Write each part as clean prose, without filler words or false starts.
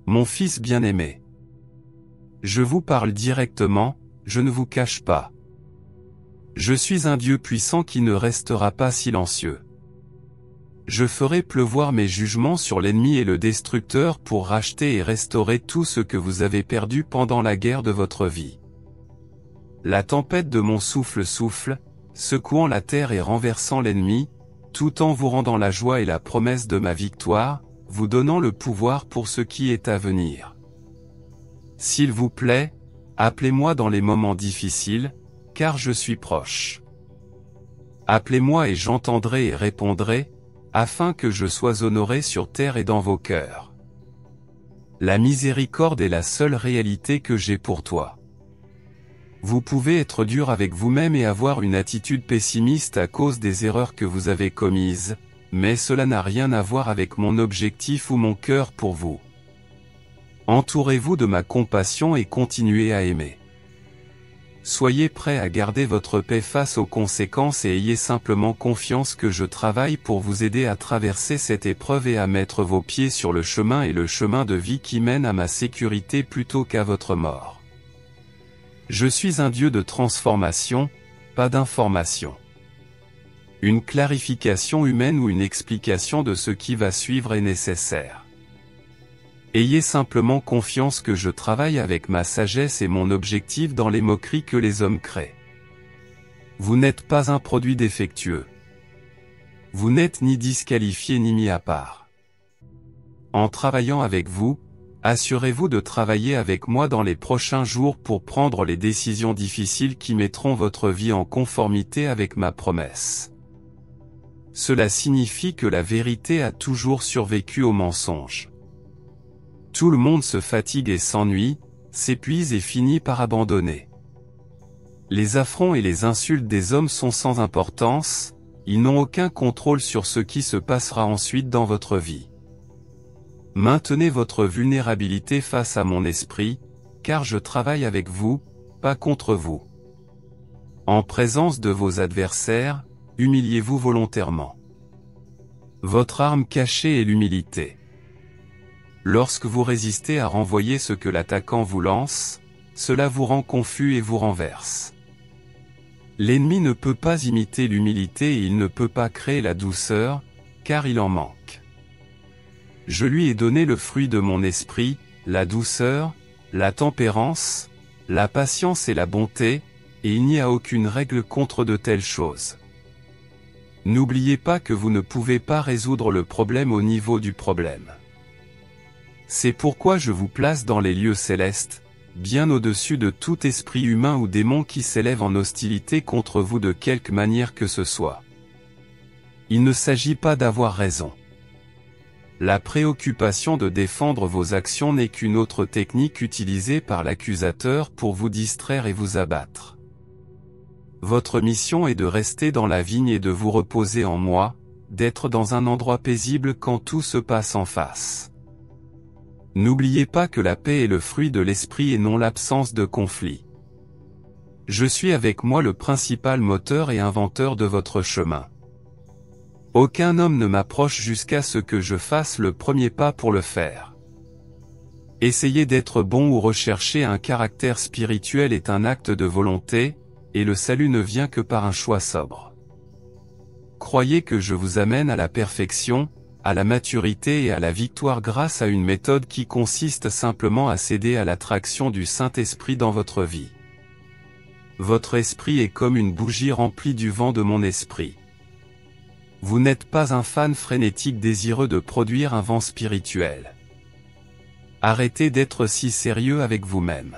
Mon fils bien-aimé. Je vous parle directement, je ne vous cache pas. Je suis un Dieu puissant qui ne restera pas silencieux. Je ferai pleuvoir mes jugements sur l'ennemi et le destructeur pour racheter et restaurer tout ce que vous avez perdu pendant la guerre de votre vie. La tempête de mon souffle souffle, secouant la terre et renversant l'ennemi, tout en vous rendant la joie et la promesse de ma victoire, vous donnant le pouvoir pour ce qui est à venir. S'il vous plaît, appelez-moi dans les moments difficiles, car je suis proche. Appelez-moi et j'entendrai et répondrai, afin que je sois honoré sur terre et dans vos cœurs. La miséricorde est la seule réalité que j'ai pour toi. Vous pouvez être dur avec vous-même et avoir une attitude pessimiste à cause des erreurs que vous avez commises, mais cela n'a rien à voir avec mon objectif ou mon cœur pour vous. Entourez-vous de ma compassion et continuez à aimer. Soyez prêts à garder votre paix face aux conséquences et ayez simplement confiance que je travaille pour vous aider à traverser cette épreuve et à mettre vos pieds sur le chemin et le chemin de vie qui mène à ma sécurité plutôt qu'à votre mort. Je suis un Dieu de transformation, pas d'information. Une clarification humaine ou une explication de ce qui va suivre est nécessaire. Ayez simplement confiance que je travaille avec ma sagesse et mon objectif dans les moqueries que les hommes créent. Vous n'êtes pas un produit défectueux. Vous n'êtes ni disqualifié ni mis à part. En travaillant avec vous, assurez-vous de travailler avec moi dans les prochains jours pour prendre les décisions difficiles qui mettront votre vie en conformité avec ma promesse. Cela signifie que la vérité a toujours survécu au mensonge. Tout le monde se fatigue et s'ennuie, s'épuise et finit par abandonner. Les affronts et les insultes des hommes sont sans importance, ils n'ont aucun contrôle sur ce qui se passera ensuite dans votre vie. Maintenez votre vulnérabilité face à mon esprit, car je travaille avec vous, pas contre vous. En présence de vos adversaires, humiliez-vous volontairement. Votre arme cachée est l'humilité. Lorsque vous résistez à renvoyer ce que l'attaquant vous lance, cela vous rend confus et vous renverse. L'ennemi ne peut pas imiter l'humilité et il ne peut pas créer la douceur, car il en manque. Je lui ai donné le fruit de mon esprit, la douceur, la tempérance, la patience et la bonté, et il n'y a aucune règle contre de telles choses. N'oubliez pas que vous ne pouvez pas résoudre le problème au niveau du problème. C'est pourquoi je vous place dans les lieux célestes, bien au-dessus de tout esprit humain ou démon qui s'élève en hostilité contre vous de quelque manière que ce soit. Il ne s'agit pas d'avoir raison. La préoccupation de défendre vos actions n'est qu'une autre technique utilisée par l'accusateur pour vous distraire et vous abattre. Votre mission est de rester dans la vigne et de vous reposer en moi, d'être dans un endroit paisible quand tout se passe en face. N'oubliez pas que la paix est le fruit de l'esprit et non l'absence de conflit. Je suis avec moi le principal moteur et inventeur de votre chemin. Aucun homme ne m'approche jusqu'à ce que je fasse le premier pas pour le faire. Essayer d'être bon ou rechercher un caractère spirituel est un acte de volonté, et le salut ne vient que par un choix sobre. Croyez que je vous amène à la perfection, à la maturité et à la victoire grâce à une méthode qui consiste simplement à céder à l'attraction du Saint-Esprit dans votre vie. Votre esprit est comme une bougie remplie du vent de mon esprit. Vous n'êtes pas un fan frénétique désireux de produire un vent spirituel. Arrêtez d'être si sérieux avec vous-même.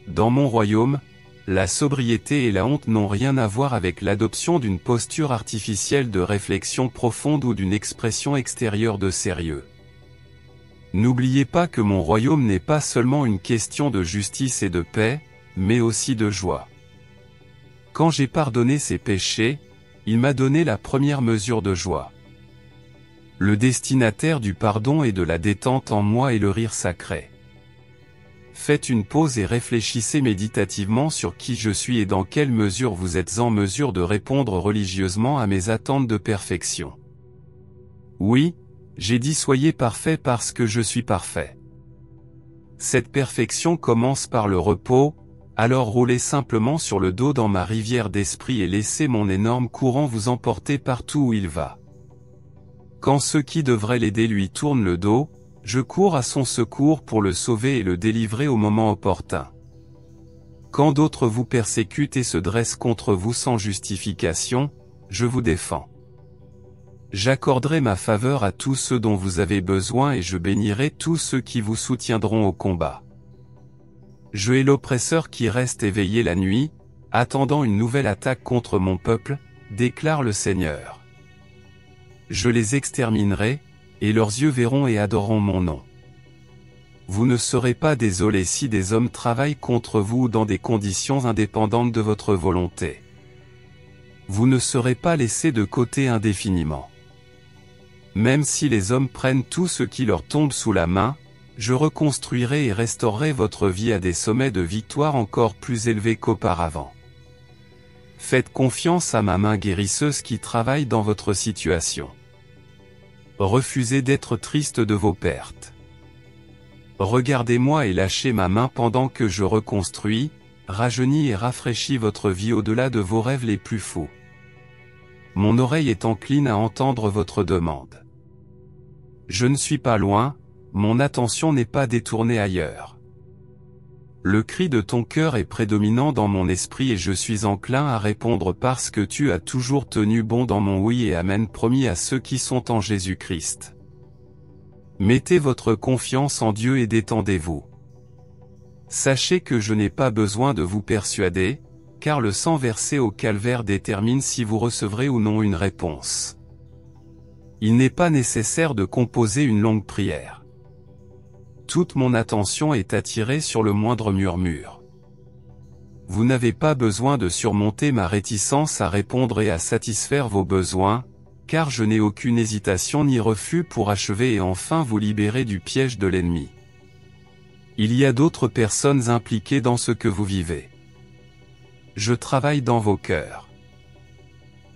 Dans mon royaume, la sobriété et la honte n'ont rien à voir avec l'adoption d'une posture artificielle de réflexion profonde ou d'une expression extérieure de sérieux. N'oubliez pas que mon royaume n'est pas seulement une question de justice et de paix, mais aussi de joie. Quand j'ai pardonné ses péchés, il m'a donné la première mesure de joie. Le destinataire du pardon et de la détente en moi est le rire sacré. Faites une pause et réfléchissez méditativement sur qui je suis et dans quelle mesure vous êtes en mesure de répondre religieusement à mes attentes de perfection. Oui, J'ai dit soyez parfaits parce que je suis parfait. Cette perfection commence par le repos, alors roulez simplement sur le dos dans ma rivière d'esprit et laissez mon énorme courant vous emporter partout où il va. Quand ceux qui devraient l'aider lui tournent le dos, je cours à son secours pour le sauver et le délivrer au moment opportun. Quand d'autres vous persécutent et se dressent contre vous sans justification, je vous défends. J'accorderai ma faveur à tous ceux dont vous avez besoin et je bénirai tous ceux qui vous soutiendront au combat. Je hais l'oppresseur qui reste éveillé la nuit, attendant une nouvelle attaque contre mon peuple, déclare le Seigneur. Je les exterminerai, et leurs yeux verront et adoreront mon nom. Vous ne serez pas désolés si des hommes travaillent contre vous dans des conditions indépendantes de votre volonté. Vous ne serez pas laissés de côté indéfiniment. Même si les hommes prennent tout ce qui leur tombe sous la main, je reconstruirai et restaurerai votre vie à des sommets de victoire encore plus élevés qu'auparavant. Faites confiance à ma main guérisseuse qui travaille dans votre situation. Refusez d'être triste de vos pertes. Regardez-moi et lâchez ma main pendant que je reconstruis, rajeunis et rafraîchis votre vie au-delà de vos rêves les plus fous. Mon oreille est encline à entendre votre demande. Je ne suis pas loin, mon attention n'est pas détournée ailleurs. Le cri de ton cœur est prédominant dans mon esprit et je suis enclin à répondre parce que tu as toujours tenu bon dans mon oui et amen promis à ceux qui sont en Jésus-Christ. Mettez votre confiance en Dieu et détendez-vous. Sachez que je n'ai pas besoin de vous persuader, car le sang versé au calvaire détermine si vous recevrez ou non une réponse. Il n'est pas nécessaire de composer une longue prière. Toute mon attention est attirée sur le moindre murmure. Vous n'avez pas besoin de surmonter ma réticence à répondre et à satisfaire vos besoins, car je n'ai aucune hésitation ni refus pour achever et enfin vous libérer du piège de l'ennemi. Il y a d'autres personnes impliquées dans ce que vous vivez. Je travaille dans vos cœurs.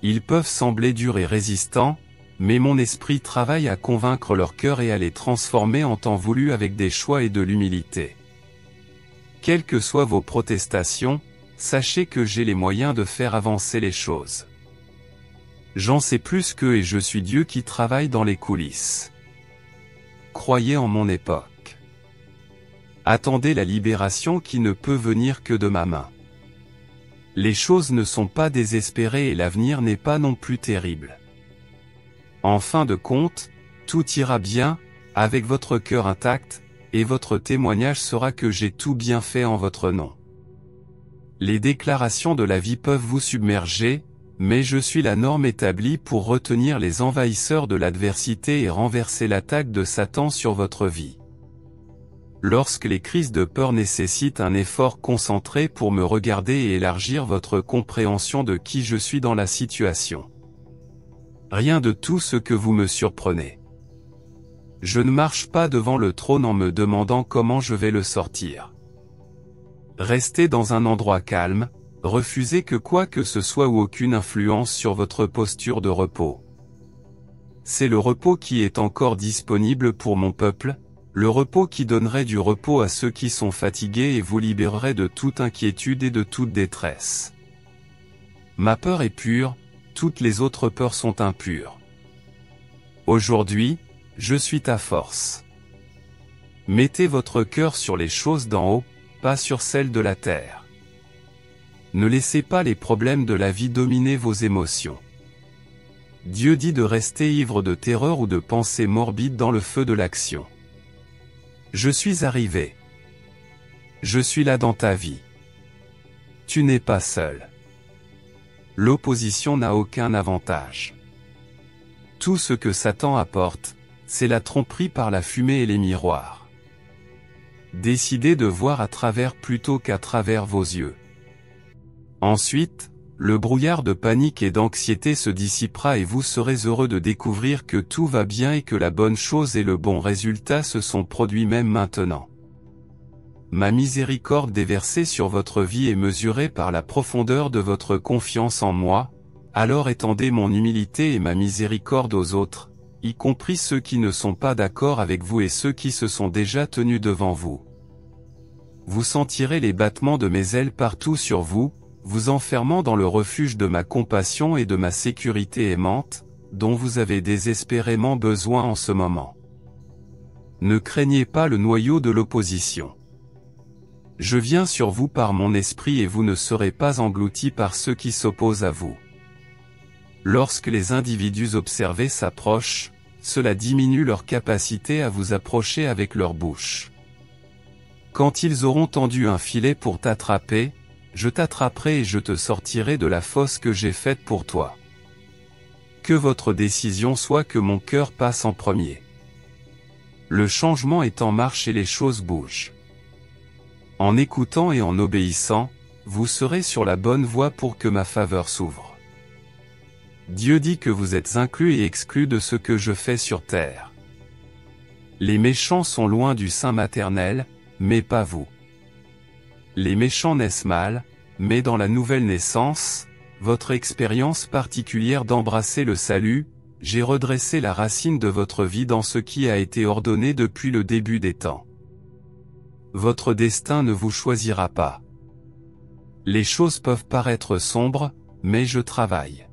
Ils peuvent sembler durs et résistants, mais mon esprit travaille à convaincre leurs cœurs et à les transformer en temps voulu avec des choix et de l'humilité. Quelles que soient vos protestations, sachez que j'ai les moyens de faire avancer les choses. J'en sais plus qu'eux et je suis Dieu qui travaille dans les coulisses. Croyez en mon époque. Attendez la libération qui ne peut venir que de ma main. Les choses ne sont pas désespérées et l'avenir n'est pas non plus terrible. En fin de compte, tout ira bien, avec votre cœur intact, et votre témoignage sera que j'ai tout bien fait en votre nom. Les déclarations de la vie peuvent vous submerger, mais je suis la norme établie pour retenir les envahisseurs de l'adversité et renverser l'attaque de Satan sur votre vie. Lorsque les crises de peur nécessitent un effort concentré pour me regarder et élargir votre compréhension de qui je suis dans la situation. Rien de tout ce que vous me surprenez. Je ne marche pas devant le trône en me demandant comment je vais le sortir. Restez dans un endroit calme, refusez que quoi que ce soit ou aucune influence sur votre posture de repos. C'est le repos qui est encore disponible pour mon peuple, le repos qui donnerait du repos à ceux qui sont fatigués et vous libérerait de toute inquiétude et de toute détresse. Ma peur est pure, toutes les autres peurs sont impures. Aujourd'hui, je suis ta force. Mettez votre cœur sur les choses d'en haut, pas sur celles de la terre. Ne laissez pas les problèmes de la vie dominer vos émotions. Dieu dit de rester ivre de terreur ou de pensées morbides dans le feu de l'action. Je suis arrivé. Je suis là dans ta vie. Tu n'es pas seul. L'opposition n'a aucun avantage. Tout ce que Satan apporte, c'est la tromperie par la fumée et les miroirs. Décidez de voir à travers plutôt qu'à travers vos yeux. Ensuite, le brouillard de panique et d'anxiété se dissipera et vous serez heureux de découvrir que tout va bien et que la bonne chose et le bon résultat se sont produits même maintenant. Ma miséricorde déversée sur votre vie est mesurée par la profondeur de votre confiance en moi, alors étendez mon humilité et ma miséricorde aux autres, y compris ceux qui ne sont pas d'accord avec vous et ceux qui se sont déjà tenus devant vous. Vous sentirez les battements de mes ailes partout sur vous, vous enfermant dans le refuge de ma compassion et de ma sécurité aimante, dont vous avez désespérément besoin en ce moment. Ne craignez pas le noyau de l'opposition. Je viens sur vous par mon esprit et vous ne serez pas engloutis par ceux qui s'opposent à vous. Lorsque les individus observés s'approchent, cela diminue leur capacité à vous approcher avec leur bouche. Quand ils auront tendu un filet pour t'attraper, je t'attraperai et je te sortirai de la fosse que j'ai faite pour toi. Que votre décision soit que mon cœur passe en premier. Le changement est en marche et les choses bougent. En écoutant et en obéissant, vous serez sur la bonne voie pour que ma faveur s'ouvre. Dieu dit que vous êtes inclus et exclus de ce que je fais sur terre. Les méchants sont loin du sein maternel, mais pas vous. Les méchants naissent mal, mais dans la nouvelle naissance, votre expérience particulière d'embrasser le salut, j'ai redressé la racine de votre vie dans ce qui a été ordonné depuis le début des temps. Votre destin ne vous choisira pas. Les choses peuvent paraître sombres, mais je travaille.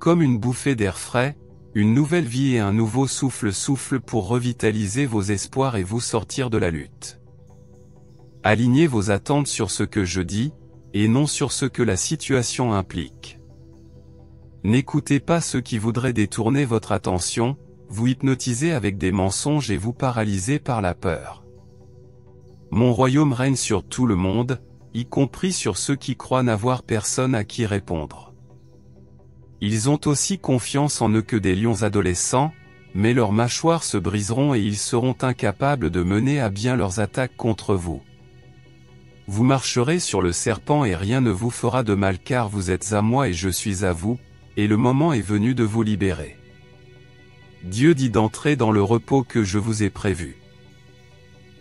Comme une bouffée d'air frais, une nouvelle vie et un nouveau souffle soufflent pour revitaliser vos espoirs et vous sortir de la lutte. Alignez vos attentes sur ce que je dis, et non sur ce que la situation implique. N'écoutez pas ceux qui voudraient détourner votre attention, vous hypnotiser avec des mensonges et vous paralyser par la peur. Mon royaume règne sur tout le monde, y compris sur ceux qui croient n'avoir personne à qui répondre. Ils ont aussi confiance en eux que des lions adolescents, mais leurs mâchoires se briseront et ils seront incapables de mener à bien leurs attaques contre vous. Vous marcherez sur le serpent et rien ne vous fera de mal car vous êtes à moi et je suis à vous, et le moment est venu de vous libérer. Dieu dit d'entrer dans le repos que je vous ai prévu.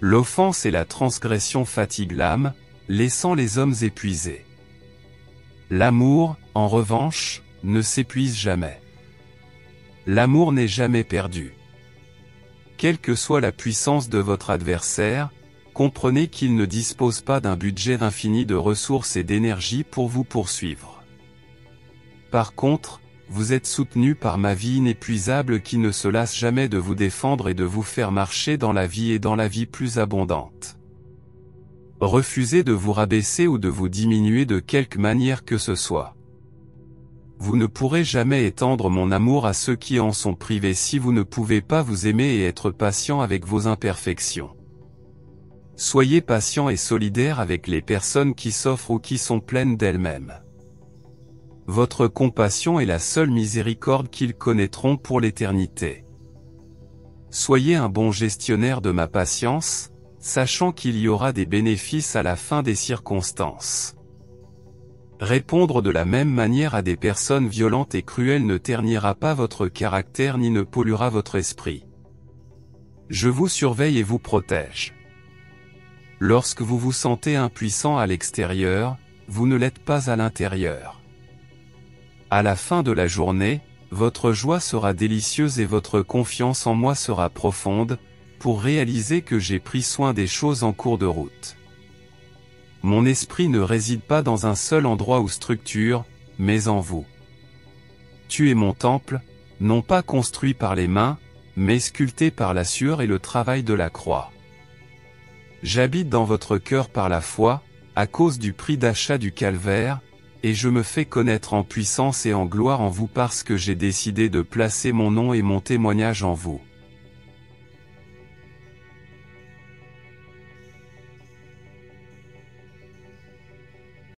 L'offense et la transgression fatiguent l'âme, laissant les hommes épuisés. L'amour, en revanche, ne s'épuise jamais. L'amour n'est jamais perdu. Quelle que soit la puissance de votre adversaire, comprenez qu'il ne dispose pas d'un budget infini de ressources et d'énergie pour vous poursuivre. Par contre, vous êtes soutenu par ma vie inépuisable qui ne se lasse jamais de vous défendre et de vous faire marcher dans la vie et dans la vie plus abondante. Refusez de vous rabaisser ou de vous diminuer de quelque manière que ce soit. Vous ne pourrez jamais étendre mon amour à ceux qui en sont privés si vous ne pouvez pas vous aimer et être patient avec vos imperfections. Soyez patient et solidaire avec les personnes qui s'offrent ou qui sont pleines d'elles-mêmes. Votre compassion est la seule miséricorde qu'ils connaîtront pour l'éternité. Soyez un bon gestionnaire de ma patience, sachant qu'il y aura des bénéfices à la fin des circonstances. Répondre de la même manière à des personnes violentes et cruelles ne ternira pas votre caractère ni ne polluera votre esprit. Je vous surveille et vous protège. Lorsque vous vous sentez impuissant à l'extérieur, vous ne l'êtes pas à l'intérieur. À la fin de la journée, votre joie sera délicieuse et votre confiance en moi sera profonde, pour réaliser que j'ai pris soin des choses en cours de route. Mon esprit ne réside pas dans un seul endroit ou structure, mais en vous. Tu es mon temple, non pas construit par les mains, mais sculpté par la sueur et le travail de la croix. J'habite dans votre cœur par la foi, à cause du prix d'achat du calvaire, et je me fais connaître en puissance et en gloire en vous parce que j'ai décidé de placer mon nom et mon témoignage en vous.